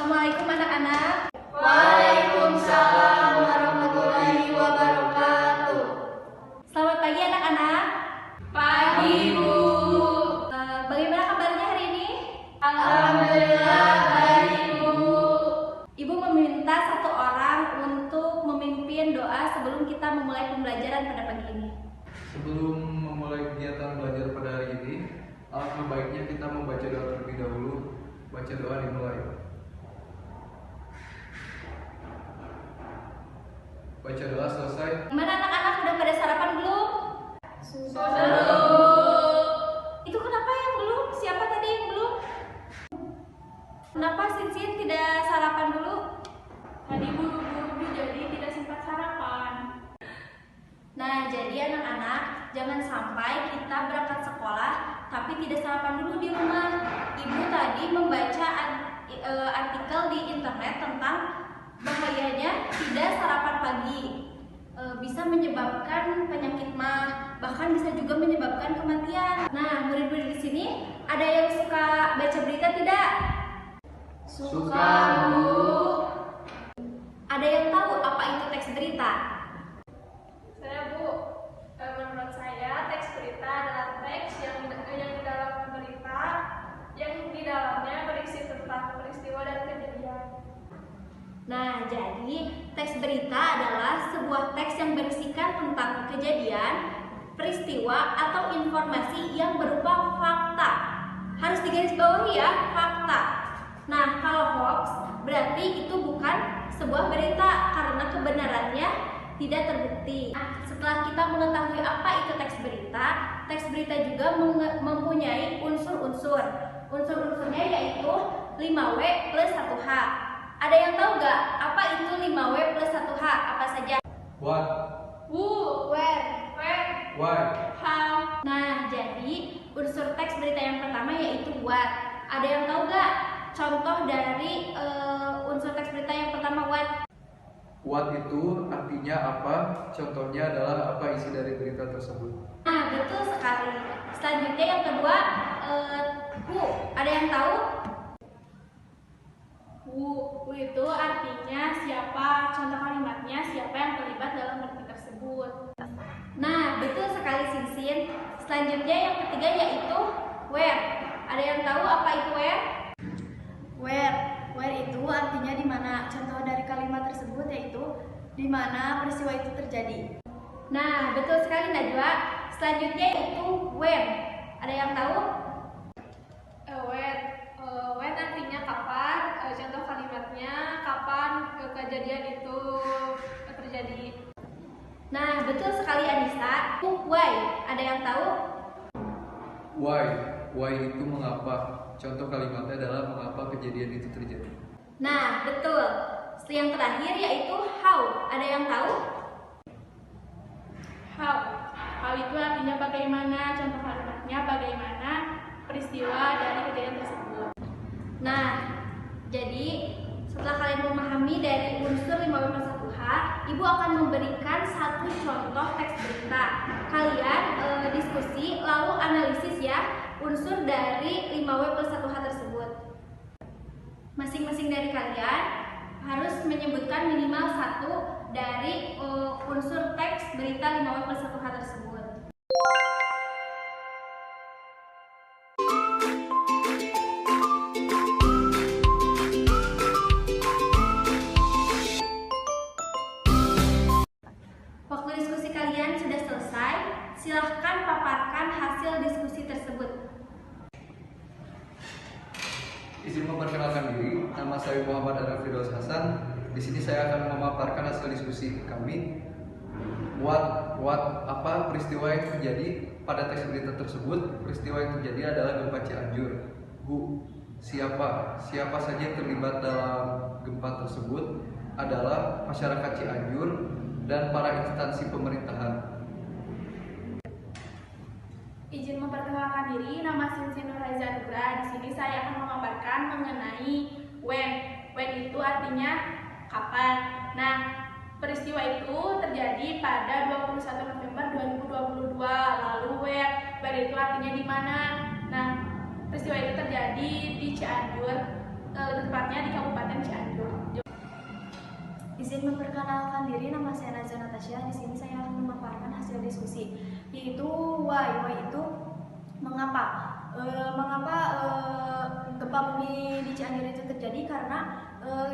Assalamualaikum anak-anak. Waalaikumsalam warahmatullahi wabarakatuh. Selamat pagi anak-anak. Pagi, Bu. Bagaimana kabarnya hari ini? Alhamdulillah baik, Bu. Ibu meminta satu orang untuk memimpin doa sebelum kita memulai pembelajaran pada pagi ini. Sebelum memulai kegiatan belajar pada hari ini, alangkah baiknya kita membaca doa terlebih dahulu. Baca doa dimulai. Baca doa selesai. Gimana anak-anak, udah pada sarapan belum? Itu kenapa yang belum? Siapa tadi yang belum? Kenapa Sinsin tidak sarapan dulu? Tadi buru-buru jadi tidak sempat sarapan. Nah, jadi anak-anak, jangan sampai kita berangkat sekolah tapi tidak sarapan dulu di rumah. Ibu tadi membaca artikel di internet tentang bahayanya tidak sarapan pagi. Bisa menyebabkan penyakit mah, bahkan bisa juga menyebabkan kematian. Nah, murid-murid di sini ada yang suka baca berita tidak? Suka, Bu. Ada yang tahu apa itu teks berita? Saya, Bu. Menurut saya teks berita adalah teks yang di dalam berita yang di dalamnya berisi tentang peristiwa dan kejadian. Nah, jadi teks berita adalah sebuah teks yang berisikan tentang kejadian, peristiwa, atau informasi yang berupa fakta. Harus digarisbawahi ya, fakta. Nah, kalau hoax berarti itu bukan sebuah berita karena kebenarannya tidak terbukti. Nah, setelah kita mengetahui apa itu teks berita juga mempunyai unsur-unsur. Unsur-unsurnya yaitu 5W plus 1H. Ada yang tahu nggak apa itu 5W plus 1H? Apa saja? What? Who, Where? Why? how. Nah, jadi unsur teks berita yang pertama yaitu what. Ada yang tahu nggak contoh dari unsur teks berita yang pertama what? What itu artinya apa? Contohnya adalah apa isi dari berita tersebut. Nah, betul sekali. Selanjutnya yang kedua who. Ada yang tahu? Who itu artinya siapa, contoh kalimatnya siapa yang terlibat dalam berita tersebut. Nah, betul sekali Sinsin. Selanjutnya yang ketiga yaitu where. Ada yang tahu apa itu where? Where itu artinya di mana. Contoh dari kalimat tersebut yaitu di mana peristiwa itu terjadi. Nah, betul sekali Najwa. Selanjutnya yaitu when. Ada yang tahu? When artinya kapan, contoh kalimatnya kapan kejadian itu terjadi. Nah, betul sekali Anissa. Why. Ada yang tahu? Why? Why itu mengapa? Contoh kalimatnya adalah mengapa kejadian itu terjadi. Nah, betul. Yang terakhir yaitu how. Ada yang tahu? How. How itu artinya bagaimana, contoh kalimatnya bagaimana peristiwa dari kejadian tersebut. Nah, jadi setelah kalian memahami dari unsur 5W plus 1H, Ibu akan memberikan satu contoh teks berita. Kalian diskusi lalu analisis ya unsur dari 5W plus 1H tersebut. Masing-masing dari kalian harus menyebutkan minimal satu dari unsur teks berita 5W plus 1H tersebut. Waktu diskusi kalian sudah selesai, silahkan paparkan hasil diskusi tersebut. Izin memperkenalkan diri, nama saya Muhammad Arif Firdaus Hasan. Di sini saya akan memaparkan hasil diskusi kami. Apa peristiwa yang terjadi pada teks berita tersebut? Peristiwa yang terjadi adalah gempa Cianjur. Who, siapa saja yang terlibat dalam gempa tersebut adalah masyarakat Cianjur dan para instansi pemerintahan. Izin memperkenalkan diri, nama Sinsin Nurhaiza Nugra. Di sini saya akan memaparkan mengenai when. When itu artinya kapan. Nah, peristiwa itu terjadi pada 21 November 2022. Lalu where itu artinya di mana. Nah, peristiwa itu terjadi di Cianjur lebih tepatnya di Kabupaten Cianjur. Izin memperkenalkan diri, nama saya Nazia Natasha. Di sini saya akan memaparkan hasil diskusi, yaitu why itu mengapa gempa bumi di Cianjur itu terjadi, karena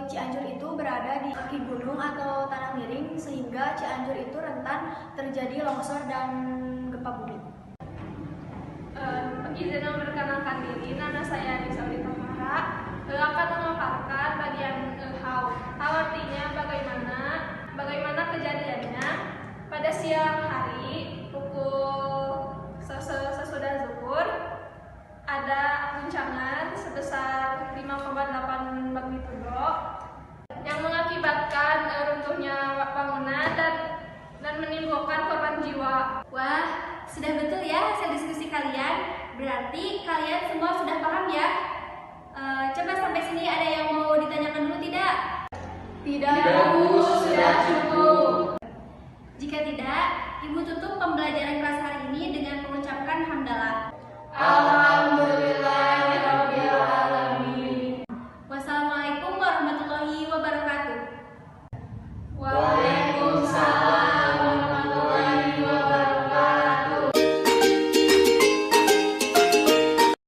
Cianjur itu berada di kaki gunung atau tanah miring, sehingga Cianjur itu rentan terjadi longsor dan gempa bumi. Izin memperkenalkan diri, nama saya Nisa Tamara, akan memaparkan bagian how. How artinya bagaimana kejadiannya. Pada siang hari pukul sesudah zuhur ada guncangan sebesar 5,8 magnitudo yang mengakibatkan runtuhnya bangunan dan menimbulkan korban jiwa. Wah, sudah betul ya hasil diskusi kalian. Berarti kalian semua sudah paham ya? Coba sampai sini ada yang mau ditanyakan dulu tidak? Tidak, Bu, sudah cukup. Jika tidak, Ibu tutup pembelajaran kelas hari ini dengan mengucapkan hamdalah.